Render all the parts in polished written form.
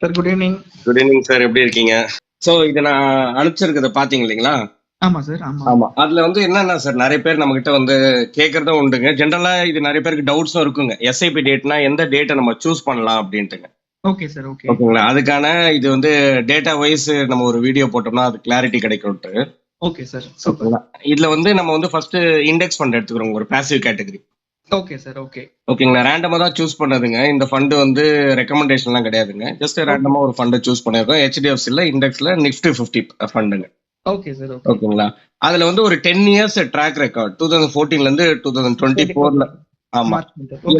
Sir good evening. Good evening sir, எப்படி இருக்கீங்க? So இது நான் அனுப்பிச்சிருக்கிறத பாத்தீங்க இல்லைங்களா? ஆமா சார். ஆமா. அதுல வந்து என்னன்னா சார், நிறைய பேர் நம்ம கிட்ட வந்து கேட்கறதும் உண்டுங்க. ஜென்ரலா இது நிறைய பேருக்கு டவுட்ஸும் இருக்குங்க. எஸ்ஐபி டேட்னா எந்த டேட்டை நம்ம சூஸ் பண்ணலாம் அப்படின்ட்டுங்க. Okay sir. ஓகே ஓகேங்களா? அதுக்கான இது வந்து டேட்டா வைஸ் நம்ம ஒரு வீடியோ போட்டோம்னா அது கிளாரிட்டி கிடைக்கும்ட்டு. Okay sir. சூப்பர். ஓகேங்களா? இதுல வந்து நம்ம வந்து ஃபர்ஸ்ட் இண்டெக்ஸ் ஃபண்ட் எடுத்துக்கிறோம், ஒரு passive category. Okay sir. Okay ஓகேங்களா? ரேண்டமா தான் சூஸ் பண்ணதுங்க. இந்த ஃபண்ட் வந்து ரெக்கமெண்டேஷன்லாம் கிடையாதுங்க. ஜஸ்ட் ரேண்டமா ஒரு ஃபண்ட் சூஸ் பண்ணிருக்கோம். HDFCல இண்டெக்ஸ்ல நிஃப்டி 50 ஃபண்டுங்க. Okay sir. ஓகே ஓகேங்களா? அதுல வந்து ஒரு 10 இயர்ஸ் ட்ராக் ரெக்கார்ட் 2014ல இருந்து 2024ல. ஆமா.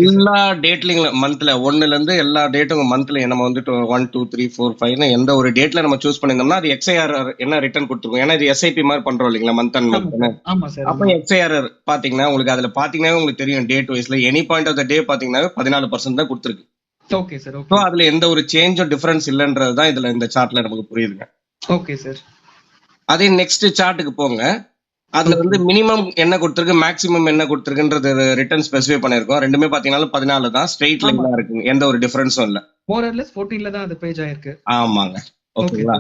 எல்லா டேட்லயும் மந்த்ல 1ல இருந்து எல்லா டேட்டும் மந்த்ல நம்ம வந்து 1 2 3 4 5 எந்த ஒரு டேட்ல நம்ம சூஸ் பண்ணிருந்தோம்னா அது XIR என்ன ரிட்டர்ன் கொடுத்துருக்கோம். ஏன்னா இது SIP மாதிரி பண்றோம் இல்லைங்களா, மந்த் அண்ட் மந்த். ஆமா சார். அப்ப XIR பாத்தீங்கன்னா உங்களுக்கு அதுல பாத்தீங்கன்னா உங்களுக்கு தெரியும், டேட் வைஸ்ல any point of the day பாத்தீங்கன்னா 14% தான் கொடுத்துருக்கு. Okay sir. ஸோ அதுல எந்த ஒரு சேஞ்சும் டிஃபரன்ஸ் இல்லைன்றதுதான் இதுல இந்த சார்ட்ல நமக்கு புரியுதுங்க. Okay sir. அதே நெக்ஸ்ட் சார்ட்டுக்கு போங்க. அதுல வந்து மினிமம் என்ன கொடுத்துருக்கு, மேக்ஸிமம் என்ன கொடுத்துருக்குன்றது ரிட்டர்ன் ஸ்பெசிஃபை பண்ணிருக்கோம். ரெண்டுமே பாத்தீங்கன்னா 14 தான், ஸ்ட்ரெயிட் லைன் தான் இருக்குங்க, எந்த ஒரு டிஃபரன்ஸும் இல்ல. மோர் ஆர் லெஸ் 14ல தான் அது பேஜ் ஆயிருக்கு. ஆமாங்க. ஓகேங்களா?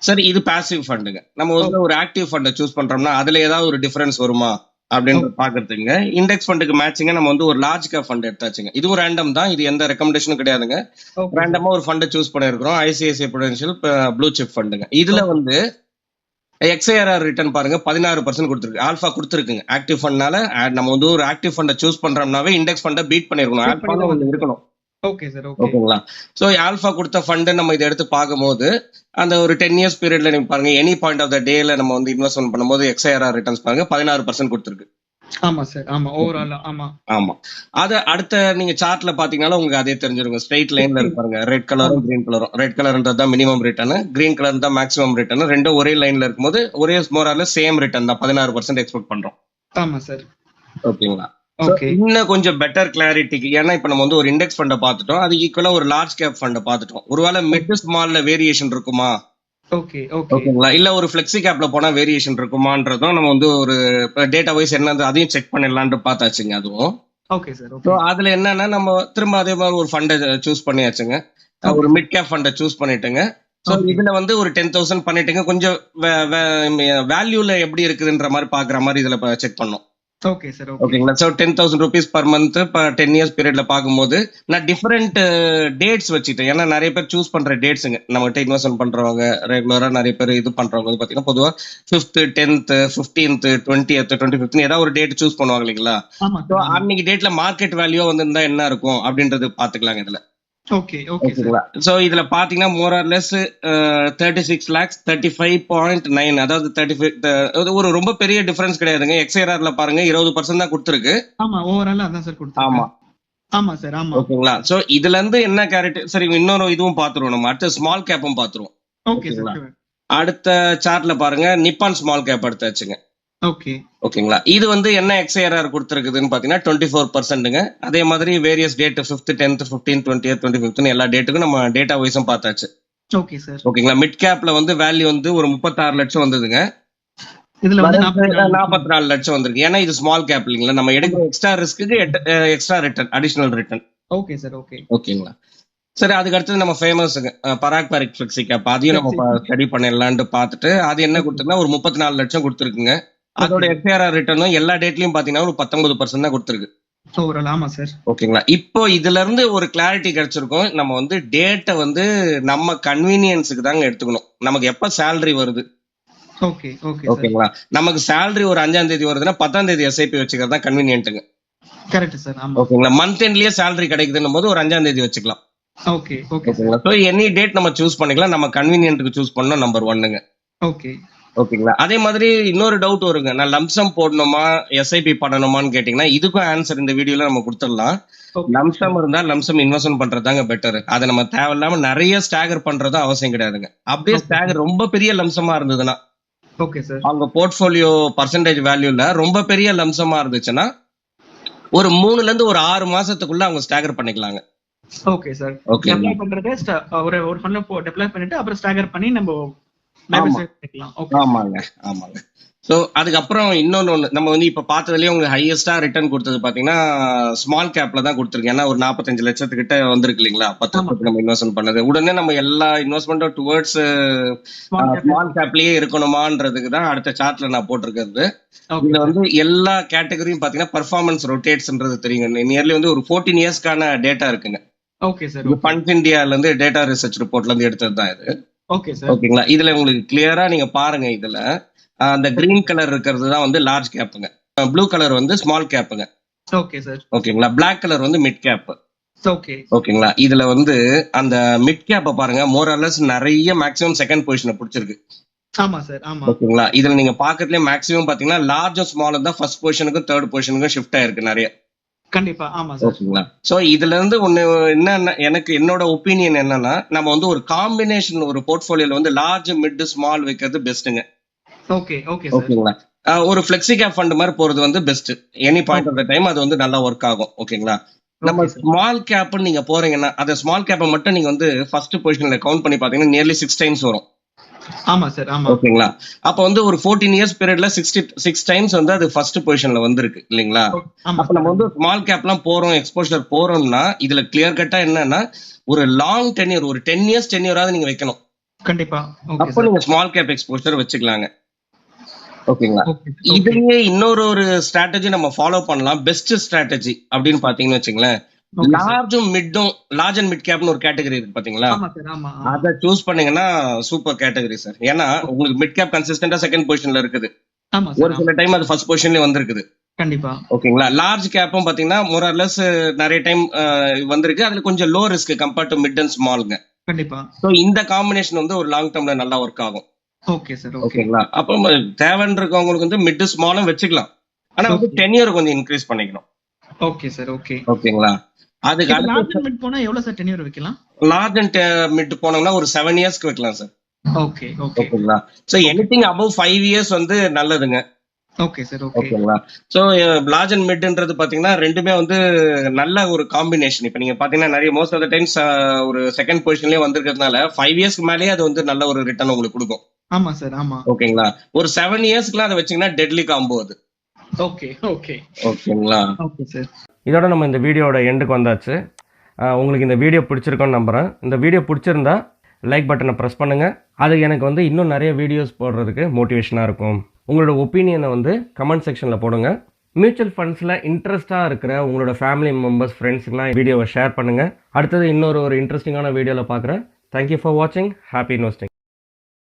சரி, இது பாசிவ் ஃபண்டுங்க. நம்ம வந்து ஒரு ஆக்டிவ் ஃபண்டை சூஸ் பண்றோம்னா அதுல ஏதாவது ஒரு டிஃபரன்ஸ் வருமா அப்படின்ற பாக்குறதுங்க. இண்டெக்ஸ் ஃபண்டுக்கு மேட்சிங்க நம்ம வந்து ஒரு லார்ஜ் கேப் ஃபண்ட் எடுத்தாச்சுங்க. இது ஒரு ரேண்டம் தான், இது எந்த ரெக்கமெண்டேஷனும் கிடையாதுங்க. ரேண்டமா ஒரு ஃபண்டை சூஸ் பண்ணிருக்கிறோம், ICICI Prudential ப்ளூ சிப் ஃபண்டுங்க. இதுல வந்து XIR ரிட்டர்ன் பாருங்க 16% கொடுத்துருக்கு. ஆல்பா கொடுத்துருக்குங்க. ஆக்டிவ் ஃபண்ட்னால நம்ம வந்து ஒரு ஆக்டிவ் ஃபண்டை சூஸ் பண்றோம்னாவே இண்டெக்ஸ் ஃபண்டை பீட் பண்ணிருக்கணும். ஆல்பால ஒன்று இருக்கணும். Okay sir. ஓகேங்களா? சோ ஆல்பா கொடுத்த ஃபண்ட் நம்ம இதை எடுத்து பார்க்கும்போது அந்த ஒரு 10 இயர்ஸ் பீரியட்ல நீங்க பாருங்க, எனி பாயிண்ட் ஆஃப் த டேல நம்ம வந்து இன்வெஸ்ட்மெண்ட் பண்ணும்போது XIR ரிட்டர்ன்ஸ் பாருங்க 16% கொடுத்துருக்கு. ஆமா சார். ஆமா, ஓவரால். ஆமா ஆமா. அது அடுத்த நீங்க சார்ட்ல பாத்தீங்கன்னா உங்களுக்கு அதே தெரிஞ்சிருக்கும். ஸ்ட்ரெயிட் லைன்ல இருப்பாருங்க, ரெட் கலரும் கிரீன் கலரும். ரெட் கலர்ன்றது தான் மினிமம் ரிட்டர்ன், கிரீன் கலர் தான் மேக்ஸிமம் ரிட்டர்ன். ரெண்டும் ஒரே லைன்ல இருக்கும்போது ஒரே மோரால சேம் ரிட்டர்ன் தான், 16% எக்ஸ்பெக்ட் பண்றோம். ஆமா சார். ஓகேங்களா? இன்னும் கொஞ்சம் பெட்டர் கிளாரிட்டிக்கு, ஏன்னா இப்ப நம்ம வந்து ஒரு இண்டெக்ஸ் ஃபண்டை பார்த்துட்டோம், அது ஈக்குவலா ஒரு லார்ஜ் கேப் ஃபண்டை பார்த்துட்டோம். ஒருவேளை மிட் ஸ்மால்ல வேரியேஷன் இருக்குமா, ஓகேங்களா, இல்ல ஒரு ஃபிளெக்ஸி கேப்ல போனா வேரியேஷன் இருக்குமான்றதும் நம்ம வந்து ஒரு டேட்டா வைஸ் என்னது அதையும் செக் பண்ணிடலான்னு பார்த்தாச்சுங்க. அதுவும் ஓகே சார். ஸோ அதுல என்னன்னா நம்ம திரும்ப அதே மாதிரி ஒரு ஃபண்டை சூஸ் பண்ணியாச்சுங்க. ஒரு மிட் கேப் ஃபண்டை சூஸ் பண்ணிட்டுங்க. ஸோ இதுல வந்து ஒரு 10,000 பண்ணிட்டுங்க. கொஞ்சம் வேல்யூல எப்படி இருக்குதுன்ற மாதிரி பாக்குற மாதிரி இதுல செக் பண்ணோம். Okay sir. ஓகேங்களா? So 10,000 rupees per month 10 years பீரியட்ல பார்க்கும்போது நான் டிஃபரெண்ட் டேட்ஸ் வச்சுட்டேன். ஏன்னா நிறைய பேர் சூஸ் பண்ற டேட்ஸுங்க, நம்மகிட்ட இன்வெஸ்ட்மெண்ட் பண்றவங்க ரெகுலரா நிறைய பேர் இது பண்றவங்க வந்து பாத்தீங்கன்னா பொதுவா 5th 10th 15th 20th 25th ஏதாவது ஒரு டேட் சூஸ் பண்ணுவாங்க இல்லைங்களா? ஸோ அன்னைக்கு டேட்ல மார்க்கெட் வேல்யூ வந்து இருந்தா என்ன இருக்கும் அப்படின்றது பாத்துக்கலாங்க இதுல. ஓகேங்களா? சோ இதுல பாத்தீங்கன்னா மோர் ஆர் லெஸ் 36 lakhs 35.9, அதாவது 35 ஒரு ரொம்ப பெரிய டிஃபரன்ஸ் கிடையாதுங்க. XIRல பாருங்க 20% தான் கொடுத்துருக்கு. ஆமா, ஓவரால் அதான் சார் கொடுத்துருக்கு. ஆமா ஆமா சார். ஆமா. ஓகேங்களா? சோ இதுல இருந்து என்ன கேரக்டர், சரி இன்னொரு இதுவும் பாத்துருவோம், நம்ம அடுத்த ஸ்மால் கேப்பும் பாத்துருவோம். Okay sir. அடுத்த சார்ட்ல பாருங்க, நிப்பான் ஸ்மால் கேப் எடுத்தாச்சுங்க. ஓகேங்களா? இது வந்து என்ன XIR கொடுத்துருக்குதுன்னு பாத்தீங்கன்னா 24%ங்க. அதே மாதிரி various date 5th 10th 15th 20th 25th எல்லா டேட்டுக்கும் நம்ம டேட்டா வைஸும் பார்த்தாச்சு. Okay sir. ஓகேங்களா? மிட் கேப்ல வந்து வேல்யூ வந்து ஒரு 36 லட்சம் வந்ததுங்க. இதுல வந்து 44 லட்சம் வந்திருக்கு. ஏன்னா இது ஸ்மால் கேப் இல்லைங்களா, நம்ம எடுக்கிற extra risk extra return, additional return. Okay sir. ஓகேங்களா? சரி, அதுக்கு அடுத்தது நம்ம ஃபேமஸுங்க பராக் பாரிக் ஃபிளெக்ஸி கேப், அதையும் நம்ம ஸ்டடி பண்ணிடலான்ட்டு பார்த்துட்டு அது என்ன கொடுத்துருக்குன்னா ஒரு 34 லட்சம் கொடுத்துருக்குங்க. அதோட XIR ரிட்டர்னும் எல்லா டேட்லயும் பாத்தீங்கன்னா ஒரு 19% தான் கொடுத்துருக்கு. ஆமா சார். ஓகேங்களா? இப்போ இதுல இருந்து ஒரு கிளாரிட்டி கிடைச்சிருக்கும். நம்ம வந்து டேட்டை வந்து நம்ம கன்வீனியன்ஸுக்கு தாங்க எடுத்துக்கணும். நமக்கு எப்ப சேலரி வருது, ஓகேங்களா, நமக்கு சேலரி ஒரு 5ஆம் தேதி வருதுன்னா 10ஆம் தேதி SIP வச்சுக்கிறது தான் கன்வீனியன்ட்டுங்க. Correct sir. ஓகேங்களா? மந்த் எண்ட்லயே சேலரி கிடைக்குதுன்னும் போது ஒரு 5ஆம் தேதி வச்சுக்கலாம். ஓகேங்களா? ஸோ எனி டேட் நம்ம சூஸ் பண்ணிக்கலாம். நம்ம கன்வீனியன்ட்டுக்கு சூஸ் பண்ணணும், நம்பர் 1ங்க. ஓகேங்களா? அதே மாதிரி இன்னொரு டவுட் வருங்க, நான் லம்சம் போடணுமா SIP பண்ணணுமான்னு கேட்டீங்கன்னா இதுக்கும் ஆன்சர் இந்த வீடியோல நம்ம கொடுத்துடலாம். லம்சம் இருந்தா லம்சம் இன்வெஸ்ட்மெண்ட் பண்றதாங்க பெட்டர். அதை நம்ம தேவையில்லாம நிறைய ஸ்டாகர் பண்றதும் அவசியம் கிடையாதுங்க. அப்படியே ஸ்டாகர் ரொம்ப பெரிய லம்சமா இருந்ததுன்னா, அவங்க போர்ட்போலியோ பர்சன்டேஜ் வேல்யூல ரொம்ப பெரிய லம்சமா இருந்துச்சுன்னா ஒரு 3ல இருந்து ஒரு 6 மாசத்துக்குள்ள அவங்க ஸ்டாகர் பண்ணிக்கலாங்க. Okay sir. அப்ளை பண்றது ஒரு ஃபண்ட் டெப்ளாய் பண்ணிட்டு அப்புறம் ஸ்டாகர் பண்ணி நம்ம ஆமாங்க. ஸோ அதுக்கப்புறம் இன்னொன்னு நம்ம வந்து இப்ப பார்த்ததுலயே உங்களுக்கு ஹையஸ்டா ரிட்டர்ன் கொடுத்தது பாத்தீங்கன்னா ஸ்மால் கேப்ல தான் கொடுத்துருக்கு. ஏன்னா ஒரு 45 லட்சத்துக்கிட்ட வந்திருக்கு இல்லைங்களா? 10 லட்சத்துக்கு நம்ம இன்வெஸ்ட்மெண்ட் பண்ணது. உடனே நம்ம எல்லா இன்வெஸ்ட்மெண்ட்டும் டுவர்ட்ஸ் ஸ்மால் கேப்லயே இருக்கணுமான்றதுக்கு தான் அடுத்த சார்ட்ல நான் போட்டிருக்கிறது. இதுல வந்து எல்லா கேட்டகரியும் பாத்தீங்கன்னா பர்ஃபார்மன்ஸ் ரொட்டேட்ஸ்ன்றது தெரியுங்க. நியர்லி வந்து ஒரு 14 இயர்ஸ்க்கான டேட்டா இருக்குங்க. Okay sir. இது ஃபண்ட்ஸ் இந்தியால இருந்து டேட்டா ரிசர்ச் ரிப்போர்ட்ல இருந்து எடுத்தது தான் இது. Okay sir. ஓகேங்களா? இதுல உங்களுக்கு கிளியரா நீங்க பாருங்க. இதுல அந்த கிரீன் கலர் இருக்கிறது தான் வந்து லார்ஜ் கேப்புங்க, ப்ளூ கலர் வந்து ஸ்மால் கேப்புங்க. Okay sir. ஓகேங்களா? பிளாக் கலர் வந்து மிட் கேப். ஓகே. ஓகேங்களா? இதுல வந்து அந்த மிட் கேப்ப பாருங்க, மோர் ஆர் லெஸ் நிறைய மேக்ஸிமம் செகண்ட் பொசிஷனை பிடிச்சிருக்கு. ஆமா சார். ஆமா. ஓகேங்களா? இதுல நீங்க பாக்கிறதுல மேக்ஸிமம் பாத்தீங்கன்னா லார்ஜும் ஸ்மாலும் தான் ஃபர்ஸ்ட் பொசிஷனுக்கும் தேர்ட் பொசிஷனுக்கும் ஷிஃப்ட் ஆயிருக்கு நிறைய. கண்டிப்பா. ஆமா சார். ஓகேங்களா? சோ இதுல இருந்து ஒண்ணு என்ன, எனக்கு என்னோட ஒப்பீனியன் என்னன்னா, நம்ம வந்து ஒரு காம்பினேஷன் ஒரு போர்ட்ஃபோலியோல வந்து லார்ஜ் மிட் ஸ்மால் வைக்கிறது பெஸ்ட்டுங்க. ஓகே. Okay sir. ஓகேங்களா? ஒரு ஃபிளெக்ஸி கேப் ஃபண்ட் மாதிரி போறது வந்து best. Any point of the time அது வந்து நல்லா ஒர்க் ஆகும். ஓகேங்களா? நம்ம ஸ்மால் கேப் நீங்க போறீங்கன்னா அந்த ஸ்மால் கேப்பை மட்டும் நீங்க வந்து ஃபர்ஸ்ட் பொசிஷன்ல கவுண்ட் பண்ணி பாத்தீங்கன்னா நியர்லி 6 டைம்ஸ் வரும். ஆமா சார். ஆமா. ஓகேங்களா? அப்ப வந்து ஒரு 14 இயர்ஸ் பீரியட்ல 66 டைம்ஸ் வந்து அது ஃபர்ஸ்ட் பொசிஷன்ல வந்திருக்கு இல்லைங்களா? அப்ப நம்ம வந்து ஸ்மால் கேப்லாம் போறோம், எக்ஸ்போஷர் போறோம்னா இதுல கிளியர் கட்டா என்னன்னா ஒரு லாங் டென்யூர், ஒரு 10 இயர்ஸ் டென்யூராவது நீங்க வைக்கணும். கண்டிப்பா. அப்ப நீங்க ஸ்மால் கேப் எக்ஸ்போஷர் வச்சுக்கலாங்க. ஓகேங்களா? இதுலயே இன்னொரு ஸ்ட்ராட்டஜி நம்ம ஃபாலோ பண்ணலாம். பெஸ்ட் ஸ்ட்ராட்டஜி அப்படின்னு பாத்தீங்கன்னு வச்சுங்களேன், லார்ஜும் மிட்டும், லார்ஜ் அண்ட் மிட் கேப்னு ஒரு கேட்டகரி இருக்கு பாத்தீங்களா? அத சூஸ் பண்ணீங்கன்னா சூப்பர் கேட்டகரி சார். ஏன்னா உங்களுக்கு மிட் கேப் கன்சிஸ்டன்டா செகண்ட் பொசிஷன்ல இருக்குது. ஒரு சில டைம் அது ஃபர்ஸ்ட் பொசிஷன்லயே வந்திருக்குது. கண்டிப்பா. ஓகேங்களா? லார்ஜ் கேப்பும் பாத்தீங்கன்னா மோர் ஆர் லெஸ் நிறைய டைம் வந்திருக்கு. அதுல கொஞ்சம் low risk compared to mid and ஸ்மால்ங்க. கண்டிப்பா. சோ இந்த காம்பினேஷன் வந்து ஒரு லாங் டர்ம்ல நல்லா ஒர்க் ஆகும். Okay sir. ஓகேங்களா? அப்போ தேவைன்னு இருக்கவங்களுக்கு வந்து மிட் ஸ்மாலும் வச்சுக்கலாம். ஆனா வந்து டென்யூர் கொஞ்சம் இன்க்ரீஸ் பண்ணிக்கணும். Okay sir. ஓகே. ஓகேங்களா? அதுக்கு லார்ஜ் அண்ட் மிட் போனா எவ்வளவு சார் டென்யூர் வைக்கலாம்? லார்ஜ் அண்ட் மிட் போனோம்னா ஒரு 7 இயர்ஸ்க்கு வைக்கலாம் சார். ஓகே. ஓகே. ஓகேங்களா? சோ எனிதிங் அபவ் 5 இயர்ஸ் வந்து நல்லதுங்க. Okay sir. ஓகே. ஓகேங்களா? சோ லார்ஜ் அண்ட் மிட்ன்றது பாத்தீங்கன்னா ரெண்டுமே வந்து நல்ல ஒரு காம்பினேஷன். இப்ப நீங்க பாத்தீங்கன்னா நிறைய மோஸ்ட் ஆஃப் த டைம்ஸ் ஒரு செகண்ட் பொசிஷன்லயே வந்திருக்கிறதுனால 5 இயர்ஸ்க்கு மேலேயே அது வந்து நல்ல ஒரு ரிட்டர்ன் உங்களுக்கு கொடுக்கும். ஆமா சார். ஆமா. ஓகேங்களா? ஒரு 7 இயர்ஸ்க்குலாம் அதை வச்சீங்கன்னா டெட்லி காம்போ அது. ஓகே. ஓகே. ஓகேங்களா? Okay sir. இதோட நம்ம இந்த வீடியோட எண்டுக்கு வந்தாச்சு. உங்களுக்கு இந்த வீடியோ பிடிச்சிருக்கோன்னு நம்புறேன். இந்த வீடியோ பிடிச்சிருந்தா லைக் பட்டனை ப்ரெஸ் பண்ணுங்க. அது எனக்கு வந்து இன்னும் நிறைய வீடியோஸ் போடுறதுக்கு மோட்டிவேஷனா இருக்கும். உங்களோட ஒப்பீனியனை வந்து கமெண்ட் செக்ஷன்ல போடுங்க. மியூச்சுவல் ஃபண்ட்ஸ்ல இன்ட்ரெஸ்டா இருக்கிற உங்களோட ஃபேமிலி மெம்பர்ஸ், ஃப்ரெண்ட்ஸ்க்குலாம் வீடியோவை ஷேர் பண்ணுங்க. அடுத்தது இன்னொரு இன்ட்ரெஸ்டிங்கான வீடியோல பார்க்குறேன். தேங்க்யூ ஃபார் வாட்சிங். Happy investing.